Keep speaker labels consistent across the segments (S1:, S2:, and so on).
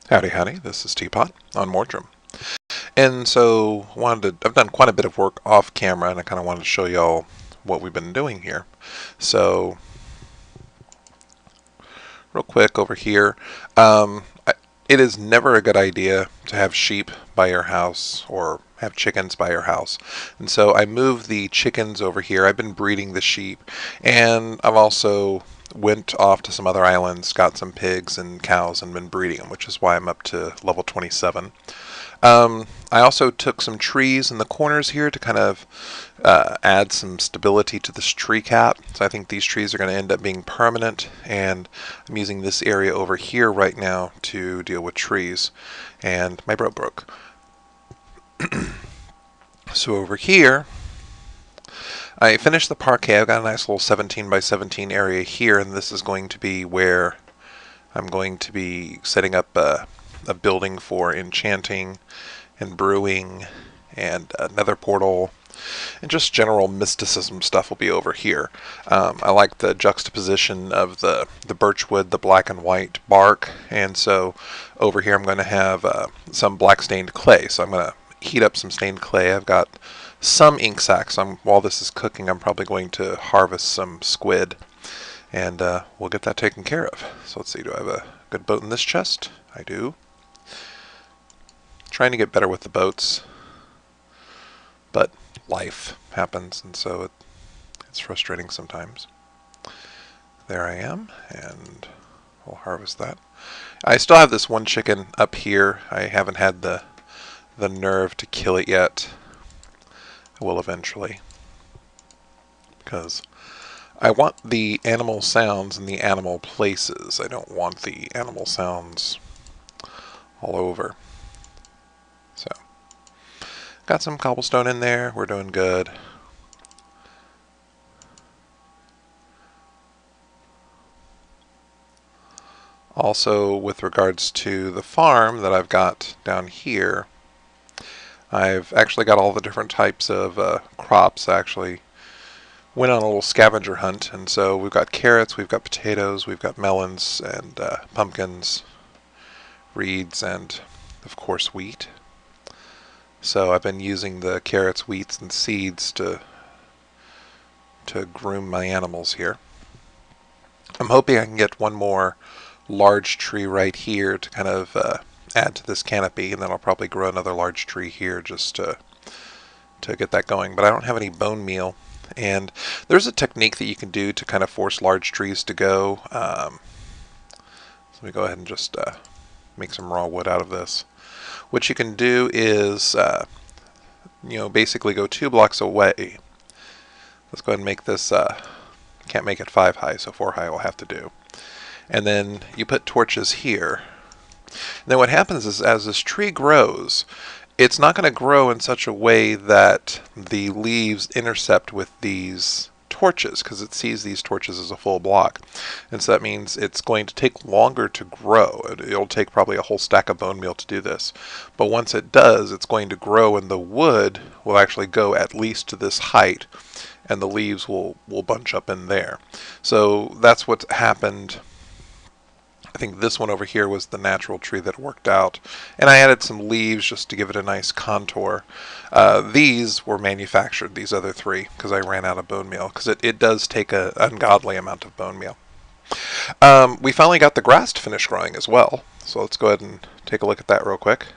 S1: Howdy, howdy. This is TPot on Mordrum. And so I've done quite a bit of work off camera, and I kind of wanted to show y'all what we've been doing here. So real quick over here, it is never a good idea to have sheep by your house or have chickens by your house. And so I moved the chickens over here. I've been breeding the sheep, and I've also went off to some other islands, got some pigs and cows, and been breeding them, which is why I'm up to level 27. I also took some trees in the corners here to kind of add some stability to this tree cap. So I think these trees are going to end up being permanent, and I'm using this area over here right now to deal with trees. And my boat broke. So over here, I finished the parquet. I've got a nice little 17 by 17 area here, and this is going to be where I'm going to be setting up a building for enchanting and brewing and a nether portal, and just general mysticism stuff will be over here. I like the juxtaposition of the birch wood, the black and white bark, and so over here I'm going to have some black stained clay. So I'm going to heat up some stained clay. I've got some ink sacs. While this is cooking, I'm probably going to harvest some squid, and we'll get that taken care of. So let's see, do I have a good boat in this chest? I do. Trying to get better with the boats, but life happens, and so it's frustrating sometimes. There I am, and we'll harvest that. I still have this one chicken up here. I haven't had the nerve to kill it yet. I will eventually, because I want the animal sounds in the animal places. I don't want the animal sounds all over. So, got some cobblestone in there. We're doing good. Also, with regards to the farm that I've got down here, I've actually got all the different types of crops. I actually went on a little scavenger hunt, and so we've got carrots, we've got potatoes, we've got melons, and pumpkins, reeds, and of course wheat. So I've been using the carrots, wheats, and seeds to groom my animals here. I'm hoping I can get one more large tree right here to kind of add to this canopy, and then I'll probably grow another large tree here just to get that going. But I don't have any bone meal, and there's a technique that you can do to kind of force large trees to go. So let me go ahead and just make some raw wood out of this. What you can do is, basically go 2 blocks away. Let's go ahead and make this, can't make it 5 high, so 4 high will have to do. And then you put torches here. And then what happens is, as this tree grows, it's not going to grow in such a way that the leaves intercept with these torches, because it sees these torches as a full block. And so that means it's going to take longer to grow. It'll take probably a whole stack of bone meal to do this. But once it does, it's going to grow, and the wood will actually go at least to this height, and the leaves will bunch up in there. So that's what's happened. I think this one over here was the natural tree that worked out, and I added some leaves just to give it a nice contour. These were manufactured, these other 3, because I ran out of bone meal, because it does take an ungodly amount of bone meal. We finally got the grass to finish growing as well, so let's go ahead and take a look at that real quick.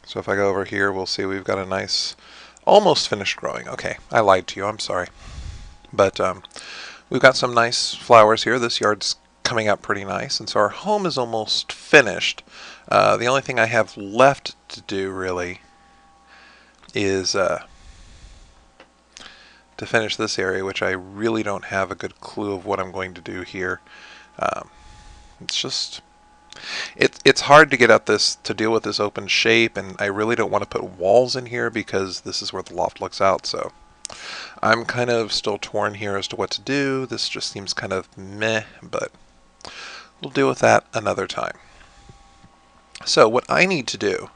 S1: So if I go over here, we'll see we've got a nice, almost finished growing. Okay, I lied to you, I'm sorry. But we've got some nice flowers here. This yard's coming out pretty nice, and so our home is almost finished. The only thing I have left to do, really, is to finish this area, which I really don't have a good clue of what I'm going to do here. It's just... It's hard to get at this, to deal with this open shape, and I really don't want to put walls in here because this is where the loft looks out, so I'm kind of still torn here as to what to do. This just seems kind of meh, but we'll deal with that another time. So what I need to do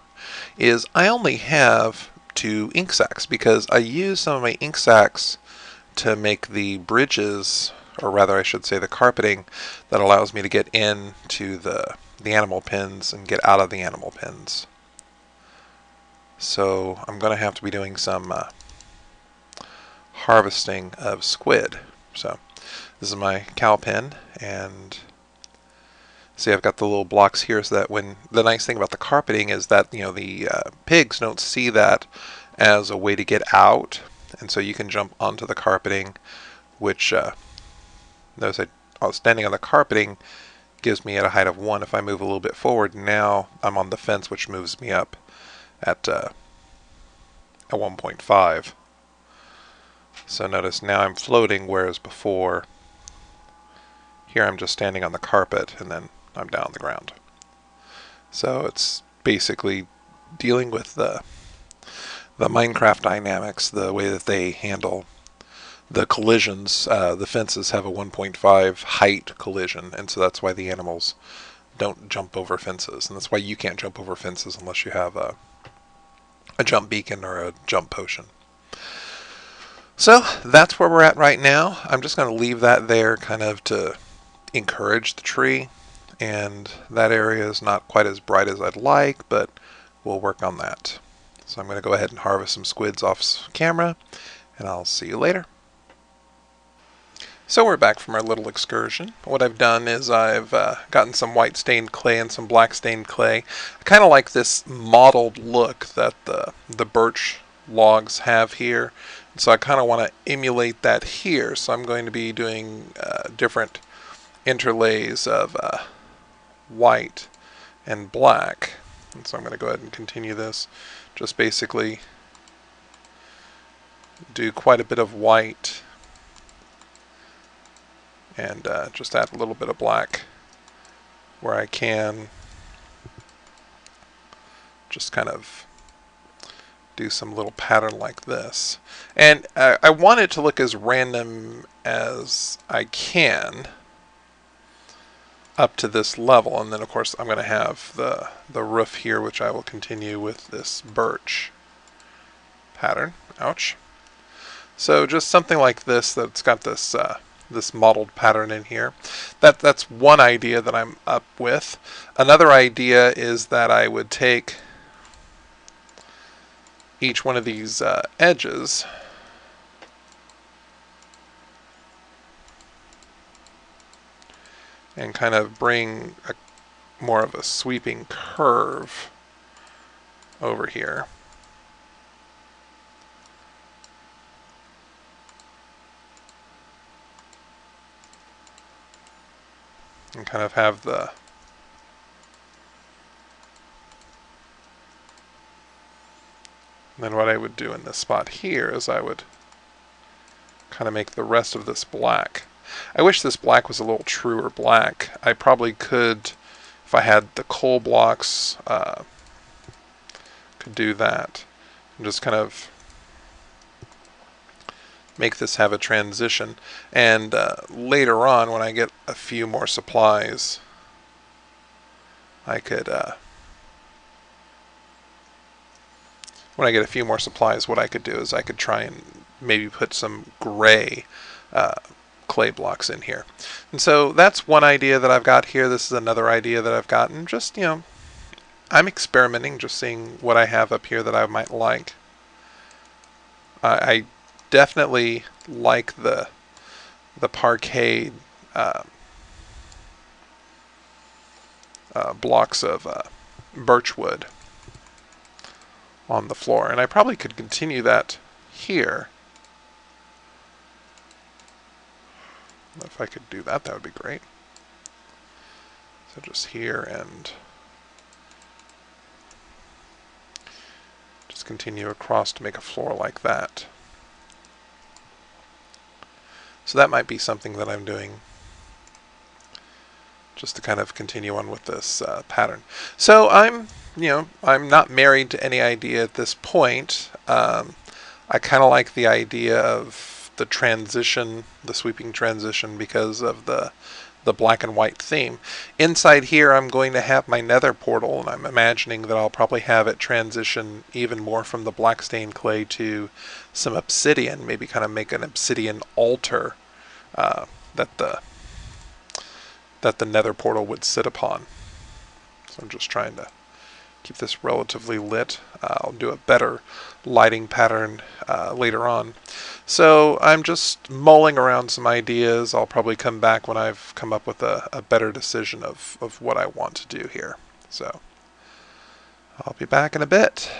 S1: is I only have 2 ink sacs because I use some of my ink sacs to make the bridges, or rather I should say the carpeting, that allows me to get into the animal pens and get out of the animal pens. So I'm going to have to be doing some harvesting of squid. So this is my cow pen, and see, I've got the little blocks here so that when the nice thing about the carpeting is that the pigs don't see that as a way to get out, and so you can jump onto the carpeting, which notice I was standing on the carpeting gives me at a height of 1. If I move a little bit forward, now I'm on the fence, which moves me up at 1.5. So notice now I'm floating, whereas before here I'm just standing on the carpet and then I'm down on the ground. So it's basically dealing with the Minecraft dynamics, the way that they handle the collisions. The fences have a 1.5 height collision, and so that's why the animals don't jump over fences, and that's why you can't jump over fences unless you have a jump beacon or a jump potion. So that's where we're at right now. I'm just going to leave that there kind of to encourage the tree, and that area is not quite as bright as I'd like, but we'll work on that. So I'm going to go ahead and harvest some squids off camera, and I'll see you later. So we're back from our little excursion. What I've done is I've gotten some white stained clay and some black stained clay. I kind of like this mottled look that the birch logs have here, and so I kind of want to emulate that here. So I'm going to be doing different interlays of white and black, and so I'm going to go ahead and continue this. Just basically do quite a bit of white and just add a little bit of black where I can. Just kind of do some little pattern like this. And I want it to look as random as I can up to this level, and then of course I'm going to have the roof here, which I will continue with this birch pattern. Ouch. So just something like this that's got this this mottled pattern in here. That's one idea that I'm up with. Another idea is that I would take each one of these edges and kind of bring more of a sweeping curve over here. And kind of have the then what I would do in this spot here is I would kind of make the rest of this black. I wish this black was a little truer black. I probably could, if I had the coal blocks, could do that. And just kind of make this have a transition. And later on, when I get a few more supplies, I could, when I get a few more supplies, what I could do is I could try and maybe put some gray clay blocks in here. And so that's one idea that I've got here. This is another idea that I've gotten. Just, I'm experimenting, just seeing what I have up here that I might like. I definitely like the parquet blocks of birch wood on the floor, and I probably could continue that here. If I could do that, that would be great. So just here and just continue across to make a floor like that. So that might be something that I'm doing just to kind of continue on with this pattern. So I'm not married to any idea at this point. I kind of like the idea of the transition, the sweeping transition, because of the the black and white theme. Inside here I'm going to have my nether portal, and I'm imagining that I'll probably have it transition even more from the black stained clay to some obsidian, maybe kind of make an obsidian altar uh, that the nether portal would sit upon. So I'm just trying to keep this relatively lit. I'll do a better lighting pattern later on. So I'm just mulling around some ideas. I'll probably come back when I've come up with a better decision of what I want to do here. So I'll be back in a bit.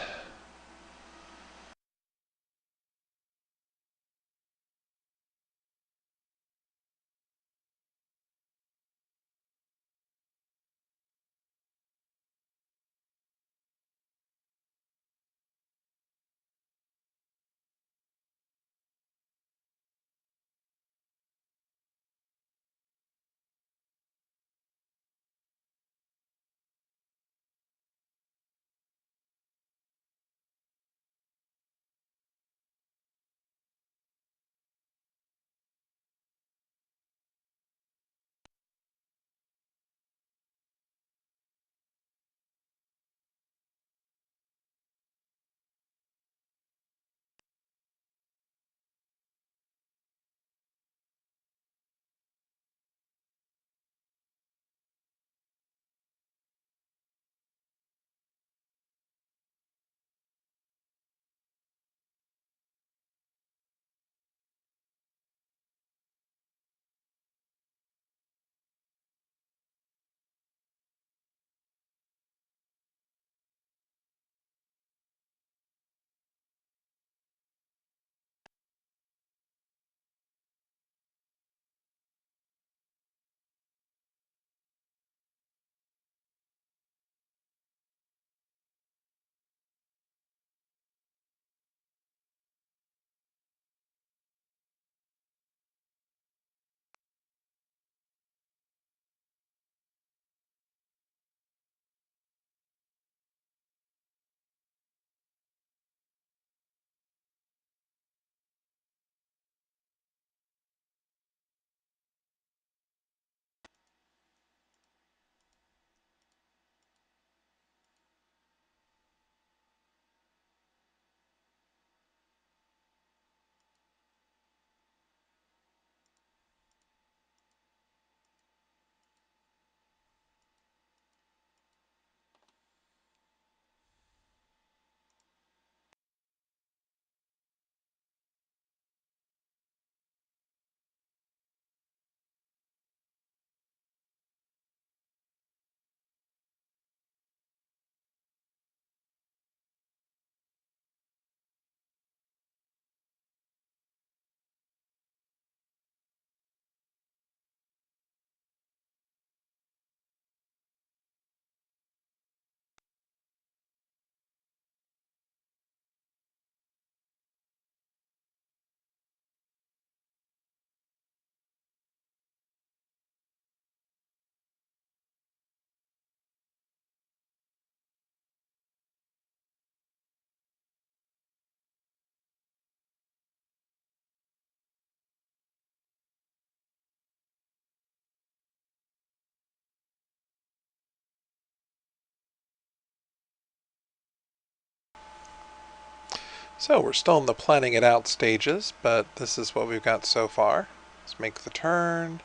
S1: So we're still in the planning it out stages, but this is what we've got so far. Let's make the turn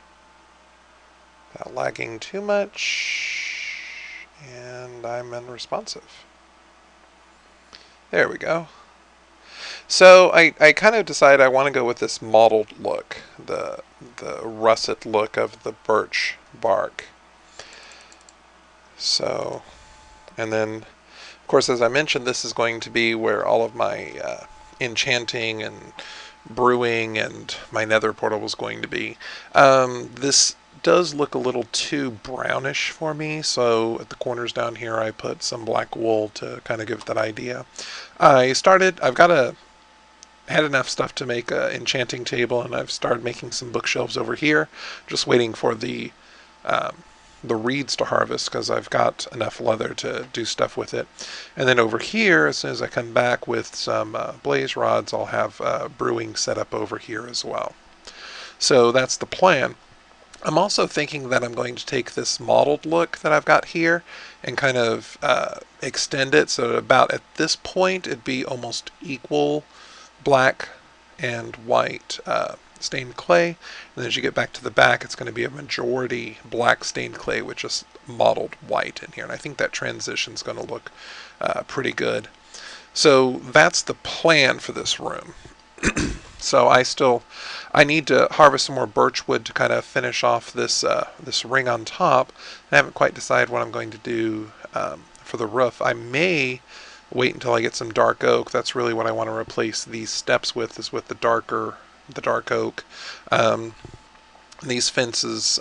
S1: without lagging too much, and I'm unresponsive. There we go. So I kind of decided I want to go with this mottled look, the russet look of the birch bark. So, and then of course, as I mentioned, this is going to be where all of my enchanting and brewing and my nether portal was going to be. This does look a little too brownish for me, so at the corners down here I put some black wool to kind of give that idea. I've got had enough stuff to make an enchanting table, and I've started making some bookshelves over here, just waiting for um, the reeds to harvest because I've got enough leather to do stuff with it. And then over here, as soon as I come back with some blaze rods, I'll have brewing set up over here as well. So that's the plan. I'm also thinking that I'm going to take this mottled look that I've got here and kind of extend it so that about at this point it'd be almost equal black and white stained clay. And then as you get back to the back, it's going to be a majority black stained clay with just mottled white in here. And I think that transition is going to look pretty good. So that's the plan for this room. So I need to harvest some more birch wood to kind of finish off this ring on top. I haven't quite decided what I'm going to do for the roof. I may wait until I get some dark oak. That's really what I want to replace these steps with, is with the dark oak. These fences,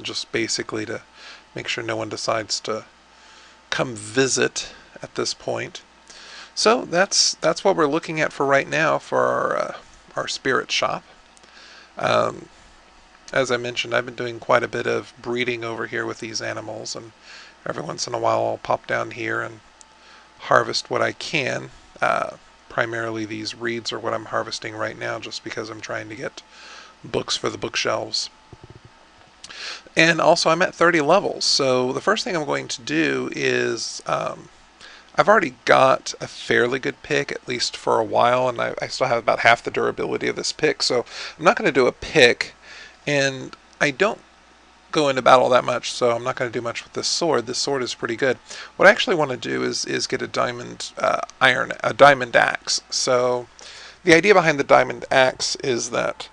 S1: just basically to make sure no one decides to come visit at this point. So that's what we're looking at for right now for our spirit shop. As I mentioned, I've been doing quite a bit of breeding over here with these animals, and every once in a while I'll pop down here and harvest what I can. Primarily these reeds are what I'm harvesting right now, just because I'm trying to get books for the bookshelves. And also I'm at 30 levels, so the first thing I'm going to do is I've already got a fairly good pick, at least for a while, and I still have about half the durability of this pick, so I'm not going to do a pick, and I don't go into battle that much, so I'm not going to do much with this sword. This sword is pretty good. What I actually want to do is get a diamond diamond axe. So the idea behind the diamond axe is that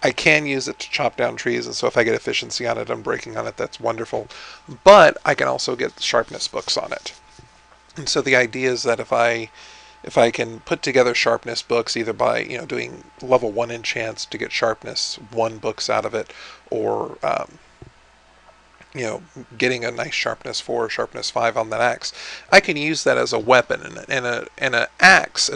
S1: I can use it to chop down trees, and so if I get efficiency on it, unbreaking on it, that's wonderful. But I can also get sharpness books on it. And so the idea is that if I can put together sharpness books, either by doing level 1 enchants to get sharpness 1 books out of it, or getting a nice sharpness 4 or sharpness 5 on that axe, I can use that as a weapon. And a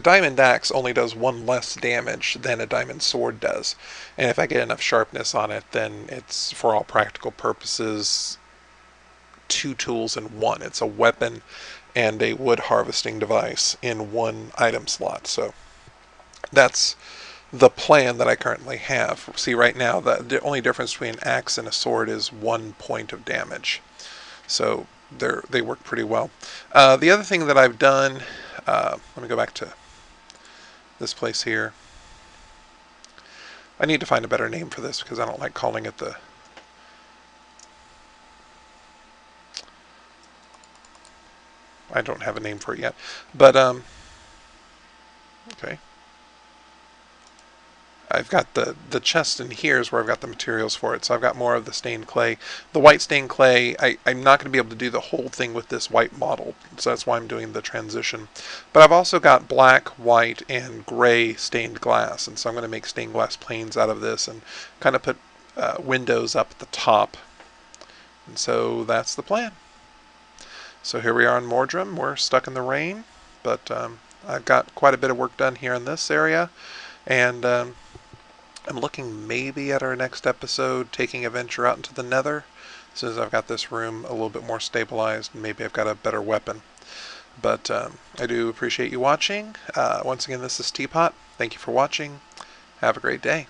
S1: diamond axe only does 1 less damage than a diamond sword does. And if I get enough sharpness on it, then it's, for all practical purposes, 2 tools in 1. It's a weapon and a wood harvesting device in 1 item slot. So that's the plan that I currently have. See, right now the only difference between an axe and a sword is 1 point of damage. So they work pretty well. The other thing that I've done, let me go back to this place here. I need to find a better name for this because I don't like calling it the... I don't have a name for it yet. But, okay. I've got the chest in here is where I've got the materials for it. So I've got more of the stained clay. The white stained clay, I'm not going to be able to do the whole thing with this white model. So that's why I'm doing the transition. But I've also got black, white, and gray stained glass. And so I'm going to make stained glass planes out of this and kind of put windows up at the top. And so that's the plan. So here we are in Mordrum. We're stuck in the rain, but I've got quite a bit of work done here in this area, and I'm looking maybe at our next episode taking a venture out into the nether, as soon as I've got this room a little bit more stabilized and maybe I've got a better weapon. But I do appreciate you watching. Once again, this is TPot. Thank you for watching. Have a great day.